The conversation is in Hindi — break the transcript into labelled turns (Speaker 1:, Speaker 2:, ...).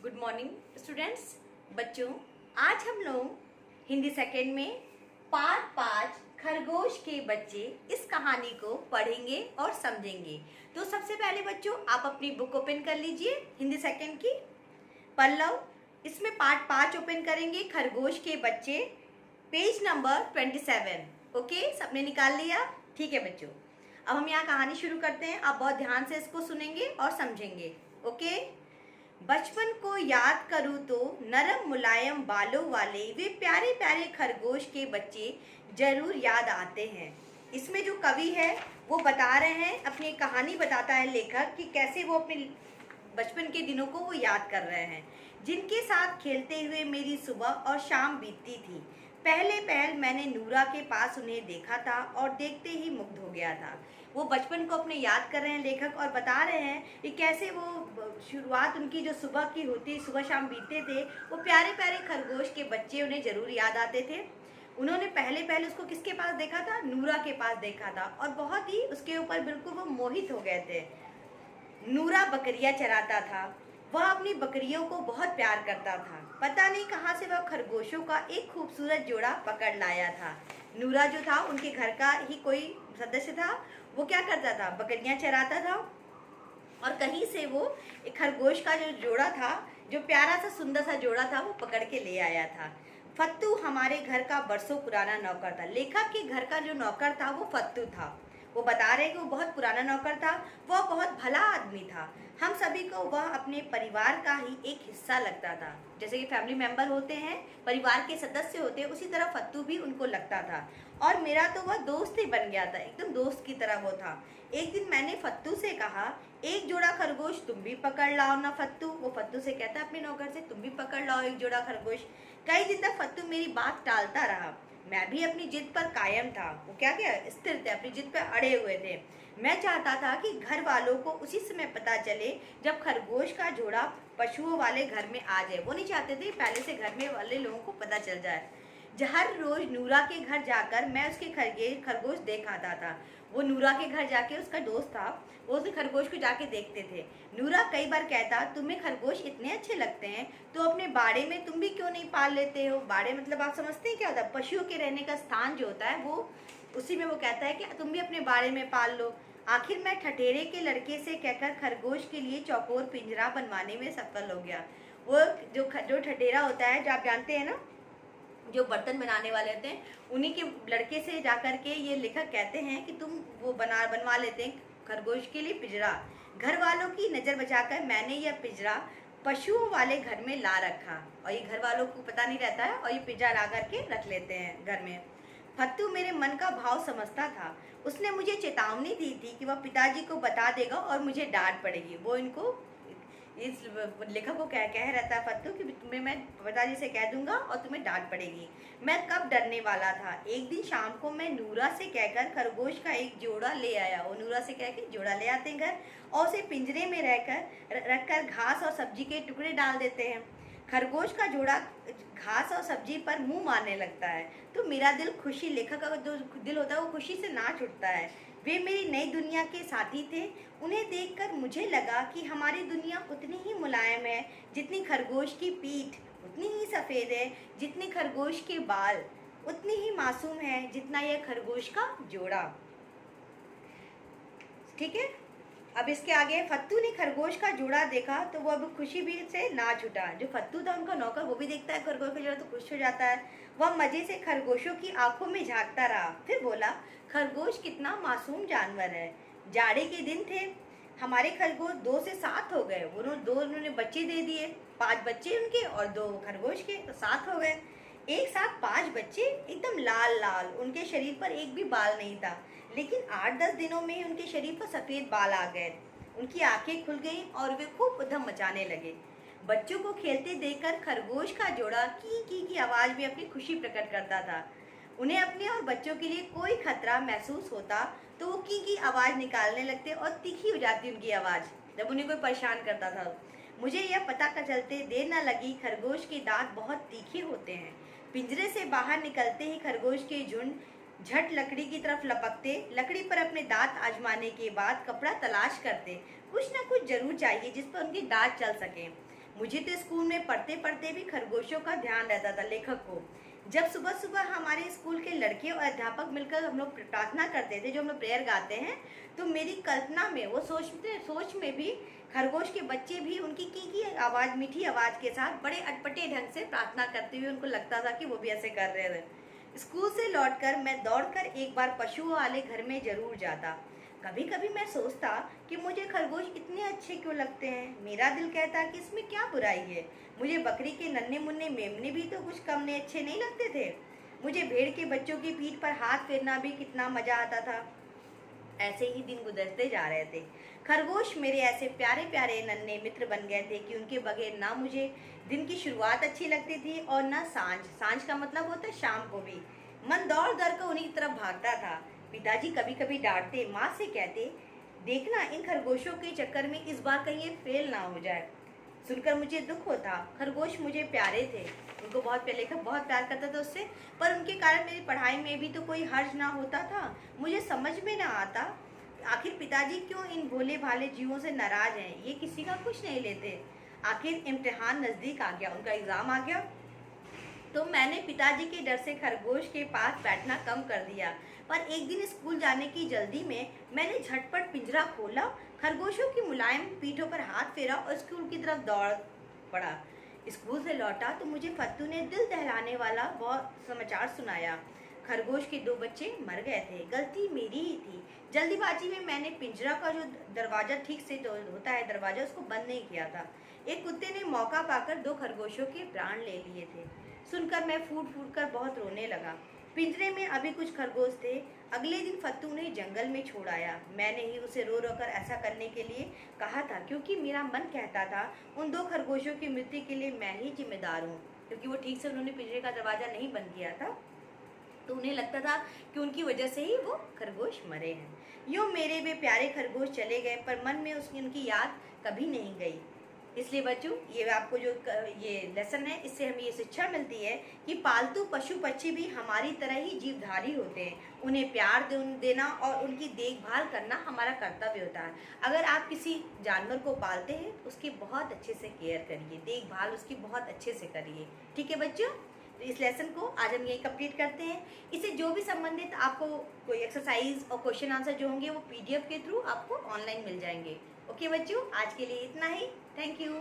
Speaker 1: Good morning students. बच्चों, आज हम लोग हिंदी सेकेंड में पार्ट 5 खरगोश के बच्चे इस कहानी को पढ़ेंगे और समझेंगे। तो सबसे पहले बच्चों आप अपनी बुक ओपन कर लीजिए हिंदी सेकेंड की पल्लव। इसमें पार्ट 5 ओपन करेंगे, खरगोश के बच्चे, पेज नंबर 27। ओके, सबने निकाल लिया? ठीक है बच्चों, अब हम यहाँ कहानी शुरू करते हैं। आप बहुत ध्यान से इसको सुनेंगे और समझेंगे। ओके। बचपन को याद करूँ तो नरम मुलायम बालों वाले वे प्यारे प्यारे खरगोश के बच्चे जरूर याद आते हैं। इसमें जो कवि है वो बता रहे हैं, अपनी कहानी बताता है लेखक कि कैसे वो अपने बचपन के दिनों को वो याद कर रहे हैं, जिनके साथ खेलते हुए मेरी सुबह और शाम बीतती थी। पहले पहल मैंने नूरा के पास उन्हें देखा था और देखते ही मुग्ध हो गया था। वो बचपन को अपने याद कर रहे हैं लेखक और बता रहे हैं कि कैसे वो शुरुआत उनकी जो सुबह की होती, सुबह शाम बीतते थे, वो प्यारे प्यारे खरगोश के बच्चे उन्हें जरूर याद आते थे। उन्होंने पहले उसको किसके पास देखा था? नूरा के पास देखा था और बहुत ही उसके ऊपर बिल्कुल वो मोहित हो गए थे। नूरा बकरियां चराता था, वह अपनी बकरियों को बहुत प्यार करता था। पता नहीं कहाँ से वह खरगोशों का एक खूबसूरत जोड़ा पकड़ लाया था। नूरा जो था उनके घर का ही कोई सदस्य था। वो क्या करता था? बकरियां चराता था और कहीं से वो एक खरगोश का जो जोड़ा था, जो प्यारा सा सुंदर सा जोड़ा था, वो पकड़ के ले आया था। फत्तू हमारे घर का बरसों पुराना नौकर था। लेखक के घर का जो नौकर था वो फत्तू था। वो बता रहे कि वो बहुत पुराना नौकर था, वह बहुत भला आदमी था। हम सभी को वह अपने परिवार का ही एक हिस्सा लगता था। जैसे कि फैमिली मेंबर होते हैं, परिवार के सदस्य होते हैं, उसी तरह फत्तू भी उनको लगता था। और मेरा तो वह दोस्त ही बन गया था, एकदम दोस्त की तरह वो था। एक दिन मैंने फत्तू से कहा, एक जोड़ा खरगोश तुम भी पकड़ लाओ ना फत्तू। वो फत्तू से कहता है अपने नौकर से, तुम भी पकड़ लाओ एक जोड़ा खरगोश। कई दिन तक फत्तू मेरी बात टालता रहा। मैं भी अपनी जिद पर कायम था। वो क्या स्थिर थे, अपनी जिद पर अड़े हुए थे। मैं चाहता था कि घर वालों को उसी समय पता चले जब खरगोश का जोड़ा पशुओं वाले घर में आ जाए। वो नहीं चाहते थे पहले से घर में वाले लोगों को पता चल जाए। हर रोज नूरा के घर जाकर मैं उसके खरगोश देख आता था। वो नूरा के घर जाके, उसका दोस्त था, वो उसके खरगोश को जाके देखते थे। नूरा कई बार कहता, तुम्हें खरगोश इतने अच्छे लगते हैं तो अपने बाड़े में तुम भी क्यों नहीं पाल लेते हो? बाड़े मतलब आप समझते हैं क्या होता है? पशुओं के रहने का स्थान जो होता है, वो उसी में वो कहता है कि तुम भी अपने बाड़े में पाल लो। आखिर मैं ठठेरे के लड़के से कहकर खरगोश के लिए चौकोर पिंजरा बनवाने में सफल हो गया। वो जो ठठेरा होता है, जो आप जानते हैं ना, जो बर्तन बनाने वाले होते हैं, उन्हीं के लड़के से जाकर के ये लेखक कहते हैं कि तुम वो बनवा लेते हैं खरगोश के लिए पिंजरा। घर वालों की नज़र बचाकर मैंने यह पिंजरा पशुओं वाले घर में ला रखा, और ये घर वालों को पता नहीं रहता है और ये पिंजरा ला करके रख लेते हैं घर में। फत्तू मेरे मन का भाव समझता था। उसने मुझे चेतावनी दी थी कि वह पिताजी को बता देगा और मुझे डांट पड़ेगी। वो इनको, इस लेखक को कह रहता है फत्तू कि तुम्हें मैं पिताजी से कह दूंगा और तुम्हें डांट पड़ेगी। मैं कब डरने वाला था। एक दिन शाम को मैं नूरा से कहकर खरगोश का एक जोड़ा ले आया। वो नूरा से कह के जोड़ा ले आते हैं घर और उसे पिंजरे में रखकर घास और सब्जी के टुकड़े डाल देते हैं। खरगोश का जोड़ा घास और सब्जी पर मुंह मारने लगता है तो मेरा दिल खुशी, लेखक का जो दिल होता है वो खुशी से नाच उठता है। वे मेरी नई दुनिया के साथी थे। उन्हें देखकर मुझे लगा कि हमारी दुनिया उतनी ही मुलायम है जितनी खरगोश की पीठ, उतनी ही सफ़ेद है जितने खरगोश के बाल, उतनी ही मासूम है जितना यह खरगोश का जोड़ा। ठीक है, अब इसके आगे, फत्तू ने खरगोश का जोड़ा देखा तो वो अब खुशी भी से नाच उठा। जो फत्तू था उनका नौकर, वो भी देखता है खरगोश का जोड़ा तो खुश हो जाता है। वह मजे से खरगोशों की आंखों में झांकता रहा, फिर बोला, खरगोश कितना मासूम जानवर है। जाड़े के दिन थे, हमारे खरगोश 2 से 7 हो गए। उन्होंने बच्चे दे दिए, 5 बच्चे उनके और 2 खरगोश के, तो 7 हो गए। एक साथ 5 बच्चे, एकदम लाल लाल, उनके शरीर पर एक भी बाल नहीं था, लेकिन 8-10 दिनों में उनके शरीर पर सफ़ेद बाल आ गए। उनकी आंखें खुल गईं और वे खूब उधम मचाने लगे। बच्चों को खेलते देखकर खरगोश का जोड़ा की की आवाज़ में अपनी खुशी प्रकट करता था। उन्हें अपने और बच्चों के लिए कोई खतरा महसूस होता तो वो की आवाज़ निकालने लगते और तीखी हो जाती उनकी आवाज़ जब उन्हें कोई परेशान करता था। मुझे यह पता कर चलते देर न लगी, खरगोश के दांत बहुत तीखे होते हैं। पिंजरे से बाहर निकलते ही खरगोश के झुंड झट लकड़ी की तरफ लपकते, लकड़ी पर अपने दांत आजमाने के बाद कपड़ा तलाश करते। कुछ न कुछ जरूर चाहिए जिस पर उनके दांत चल सके। मुझे तो स्कूल में पढ़ते पढ़ते भी खरगोशों का ध्यान रहता था लेखक को। जब सुबह सुबह हमारे स्कूल के लड़के और अध्यापक मिलकर हम लोग प्रार्थना करते थे, जो हम लोग प्रेयर गाते हैं, तो मेरी कल्पना में वो सोच में भी खरगोश के बच्चे भी उनकी की आवाज़, मीठी आवाज़ के साथ बड़े अटपटे ढंग से प्रार्थना करते हुए उनको लगता था कि वो भी ऐसे कर रहे थे। स्कूल से लौटकर मैं दौड़कर एक बार पशुओं वाले घर में जरूर जाता। कभी कभी मैं सोचता कि मुझे खरगोश इतने अच्छे क्यों लगते हैं। मेरा दिल कहता कि इसमें क्या बुराई है। मुझे बकरी के नन्हे मुन्ने मेमने भी तो कुछ कम ने अच्छे नहीं लगते थे। मुझे भेड़ के बच्चों की पीठ पर हाथ फेरना भी कितना मजा आता था। ऐसे ही दिन गुजरते जा रहे थे। खरगोश मेरे ऐसे प्यारे प्यारे नन्हे मित्र बन गए थे कि उनके बगैर ना मुझे दिन की शुरुआत अच्छी लगती थी और ना सांझ का मतलब होता है शाम को भी। मन दौड़ दौड़ कर उन्हीं की तरफ भागता था। पिताजी कभी कभी डांटते, माँ से कहते, देखना इन खरगोशों के चक्कर में इस बार कहीं ये फेल ना हो जाए। सुनकर मुझे दुख होता। खरगोश मुझे प्यारे थे, उनको बहुत लेखक बहुत प्यार करता था उससे, पर उनके कारण मेरी पढ़ाई में भी तो कोई हर्ज ना होता था। मुझे समझ में ना आता आखिर पिताजी क्यों इन भोले भाले जीवों से नाराज हैं। ये किसी का कुछ नहीं लेते। आखिर इम्तिहान नज़दीक आ गया, उनका एग्ज़ाम आ गया, तो मैंने पिताजी के डर से खरगोश के पास बैठना कम कर दिया। पर एक दिन स्कूल जाने की जल्दी में मैंने झटपट पिंजरा खोला, खरगोशों की मुलायम पीठों पर हाथ फेरा और स्कूल की तरफ दौड़ पड़ा। स्कूल से लौटा तो मुझे फत्तू ने दिल दहलाने वाला बहुत समाचार सुनाया। खरगोश के 2 बच्चे मर गए थे। गलती मेरी ही थी। जल्दीबाजी में मैंने पिंजरा का जो दरवाज़ा ठीक से होता है दरवाज़ा, उसको बंद नहीं किया था। एक कुत्ते ने मौका पाकर 2 खरगोशों के प्राण ले लिए थे। सुनकर मैं फूट फूट कर बहुत रोने लगा। पिंजरे में अभी कुछ खरगोश थे। अगले दिन फत्तू ने जंगल में छोड़ आया। मैंने ही उसे रो रो कर ऐसा करने के लिए कहा था, क्योंकि मेरा मन कहता था उन 2 खरगोशों की मृत्यु के लिए मैं ही जिम्मेदार हूँ, क्योंकि वो ठीक से उन्होंने पिंजरे का दरवाज़ा नहीं बंद किया था, तो उन्हें लगता था कि उनकी वजह से ही वो खरगोश मरे हैं। यूँ मेरे वे प्यारे खरगोश चले गए, पर मन में उनकी याद कभी नहीं गई। इसलिए बच्चों, ये आपको जो ये लेसन है, इससे हमें ये शिक्षा मिलती है कि पालतू पशु पक्षी भी हमारी तरह ही जीवधारी होते हैं। उन्हें प्यार देना और उनकी देखभाल करना हमारा कर्तव्य होता है। अगर आप किसी जानवर को पालते हैं तो उसकी बहुत अच्छे से केयर करिए, देखभाल उसकी बहुत अच्छे से करिए। ठीक है बच्चों, तो इस लेसन को आज हम यही कंप्लीट करते हैं। इससे जो भी संबंधित आपको कोई एक्सरसाइज और क्वेश्चन आंसर जो होंगे वो PDF के थ्रू आपको ऑनलाइन मिल जाएंगे। ओके बच्चों, आज के लिए इतना ही। Thank you.